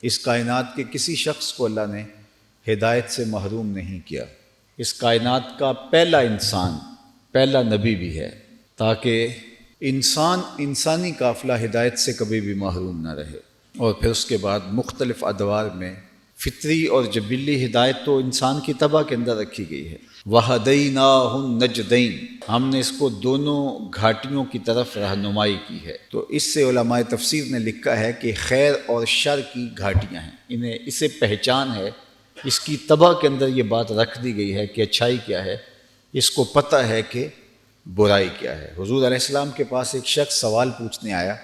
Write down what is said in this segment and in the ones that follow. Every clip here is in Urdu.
اس کائنات کے کسی شخص کو اللہ نے ہدایت سے محروم نہیں کیا۔ اس کائنات کا پہلا انسان، پہلا نبی بھی ہے، تاکہ انسانی قافلہ ہدایت سے کبھی بھی محروم نہ رہے۔ اور پھر اس کے بعد مختلف ادوار میں فطری اور جبلی ہدایت تو انسان کی طبع کے اندر رکھی گئی ہے۔ وَهَدَيْنَاهُ النَّجْدَيْنِ، ہم نے اس کو دونوں گھاٹیوں کی طرف رہنمائی کی ہے۔ تو اس سے علماء تفسیر نے لکھا ہے کہ خیر اور شر کی گھاٹیاں ہیں، اسے پہچان ہے، اس کی طبع کے اندر یہ بات رکھ دی گئی ہے کہ اچھائی کیا ہے، اس کو پتہ ہے کہ برائی کیا ہے۔ حضور علیہ السلام کے پاس ایک شخص سوال پوچھنے آیا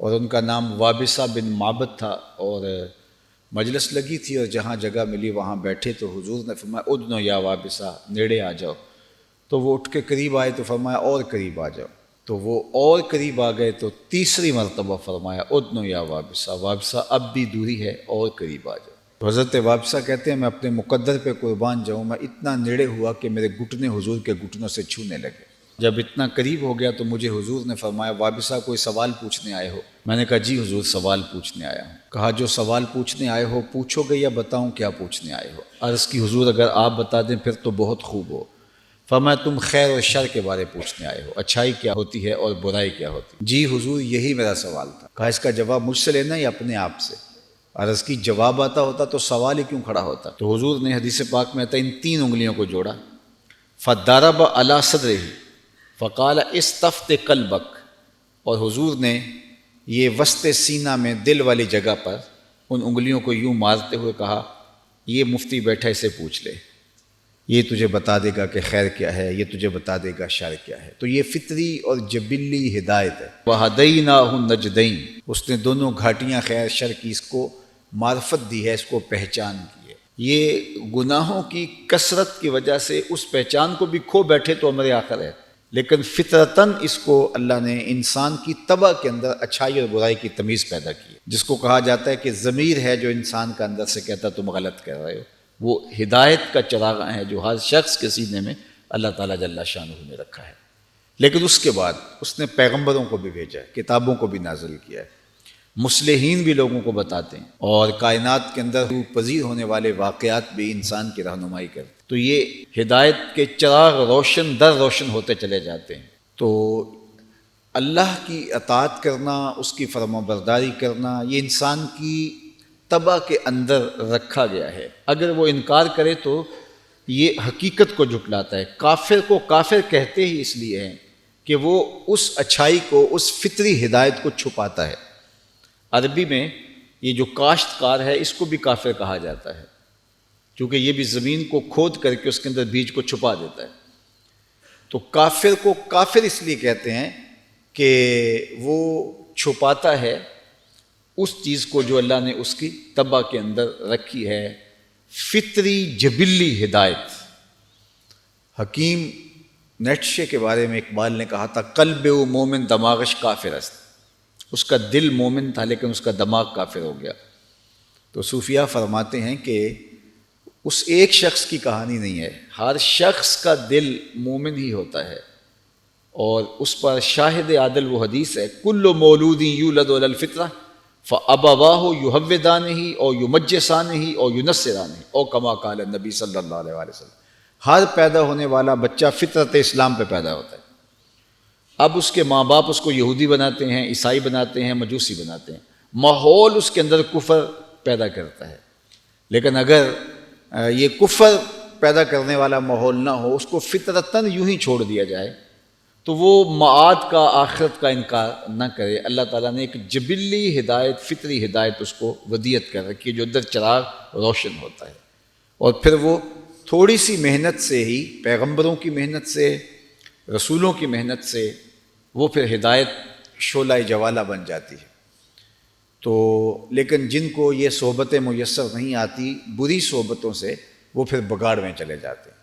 اور ان کا نام وابصہ بن معبد تھا، اور مجلس لگی تھی اور جہاں جگہ ملی وہاں بیٹھے، تو حضور نے فرمایا ادنو یا وابصہ، نیڑے آ جاؤ۔ تو وہ اٹھ کے قریب آئے تو فرمایا اور قریب آ جاؤ۔ تو وہ اور قریب آ گئے تو تیسری مرتبہ فرمایا ادنو یا وابصہ، وابصہ اب بھی دوری ہے اور قریب آ جاؤ۔ تو حضرت وابصہ کہتے ہیں میں اپنے مقدر پہ قربان جاؤں، میں اتنا نیڑے ہوا کہ میرے گھٹنے حضور کے گھٹنوں سے چھونے لگے۔ جب اتنا قریب ہو گیا تو مجھے حضور نے فرمایا وابصہ کوئی سوال پوچھنے آئے ہو؟ میں نے کہا جی حضور سوال پوچھنے آیا ہوں۔ کہا جو سوال پوچھنے آئے ہو پوچھو گے یا بتاؤں کیا پوچھنے آئے ہو؟ عرض کی حضور اگر آپ بتا دیں پھر تو بہت خوب ہو۔ فرمایا تم خیر اور شر کے بارے پوچھنے آئے ہو، اچھائی کیا ہوتی ہے اور برائی کیا ہوتی ہے؟ جی حضور یہی میرا سوال تھا۔ کہا اس کا جواب مجھ سے لینا یا اپنے آپ سے؟ عرض کی جواب آتا ہوتا تو سوال ہی کیوں کھڑا ہوتا؟ تو حضور نے حدیث پاک میں آتا ان تین انگلیوں کو جوڑا، فَضَرَبَ عَلَىٰ صَدْرِهِ فقال استفت قلبک، اور حضور نے یہ وسط سینہ میں دل والی جگہ پر ان انگلیوں کو یوں مارتے ہوئے کہا یہ مفتی بیٹھا اسے پوچھ لے، یہ تجھے بتا دے گا کہ خیر کیا ہے، یہ تجھے بتا دے گا شر کیا ہے۔ تو یہ فطری اور جبلی ہدایت ہے۔ وَهَدَيْنَاهُ النَّجْدَيْنِ، اس نے دونوں گھاٹیاں خیر شر کی اس کو معرفت دی ہے، اس کو پہچان کی ہے۔ یہ گناہوں کی کثرت کی وجہ سے اس پہچان کو بھی کھو بیٹھے تو امر آخر ہے، لیکن فطرتاً اس کو اللہ نے انسان کی طبع کے اندر اچھائی اور برائی کی تمیز پیدا کی ہے، جس کو کہا جاتا ہے کہ ضمیر ہے جو انسان کا اندر سے کہتا تم غلط کہہ رہے ہو۔ وہ ہدایت کا چراغ ہے جو ہر شخص کے سینے میں اللہ تعالیٰ جل شانہ نے رکھا ہے۔ لیکن اس کے بعد اس نے پیغمبروں کو بھی بھیجا ہے، کتابوں کو بھی نازل کیا ہے، مصلحین بھی لوگوں کو بتاتے ہیں، اور کائنات کے اندر پذیر ہونے والے واقعات بھی انسان کی رہنمائی کرتے ہیں۔ تو یہ ہدایت کے چراغ روشن در روشن ہوتے چلے جاتے ہیں۔ تو اللہ کی اطاعت کرنا، اس کی فرما برداری کرنا، یہ انسان کی طبع کے اندر رکھا گیا ہے۔ اگر وہ انکار کرے تو یہ حقیقت کو جھٹلاتا ہے۔ کافر کو کافر کہتے ہی اس لیے ہیں کہ وہ اس اچھائی کو، اس فطری ہدایت کو چھپاتا ہے۔ عربی میں یہ جو کاشتکار ہے اس کو بھی کافر کہا جاتا ہے، کیونکہ یہ بھی زمین کو کھود کر کے اس کے اندر بیج کو چھپا دیتا ہے۔ تو کافر کو کافر اس لیے کہتے ہیں کہ وہ چھپاتا ہے اس چیز کو جو اللہ نے اس کی طبع کے اندر رکھی ہے، فطری جبلی ہدایت۔ حکیم نیٹشے کے بارے میں اقبال نے کہا تھا قلب و مومن دماغش کافر است، اس کا دل مومن تھا لیکن اس کا دماغ کافر ہو گیا۔ تو صوفیہ فرماتے ہیں کہ اس ایک شخص کی کہانی نہیں ہے، ہر شخص کا دل مومن ہی ہوتا ہے، اور اس پر شاہد عادل وہ حدیث ہے کل مولود یولد علی الفطرہ فابواہ یہودانہ او یمجسانہ او ینصرانہ او کما قال النبی صلی اللہ علیہ وسلم۔ ہر پیدا ہونے والا بچہ فطرت اسلام پہ پیدا ہوتا ہے۔ اب اس کے ماں باپ اس کو یہودی بناتے ہیں، عیسائی بناتے ہیں، مجوسی بناتے ہیں، ماحول اس کے اندر کفر پیدا کرتا ہے۔ لیکن اگر یہ کفر پیدا کرنے والا ماحول نہ ہو، اس کو فطرتاً یوں ہی چھوڑ دیا جائے، تو وہ معاد کا، آخرت کا انکار نہ کرے۔ اللہ تعالیٰ نے ایک جبلی ہدایت، فطری ہدایت اس کو ودیت کر رکھی ہے جو اندر چراغ روشن ہوتا ہے، اور پھر وہ تھوڑی سی محنت سے ہی، پیغمبروں کی محنت سے، رسولوں کی محنت سے، وہ پھر ہدایت شعلہ جوالہ بن جاتی ہے۔ تو لیکن جن کو یہ صحبتیں میسر نہیں آتی، بری صحبتوں سے، وہ پھر بگاڑ میں چلے جاتے ہیں۔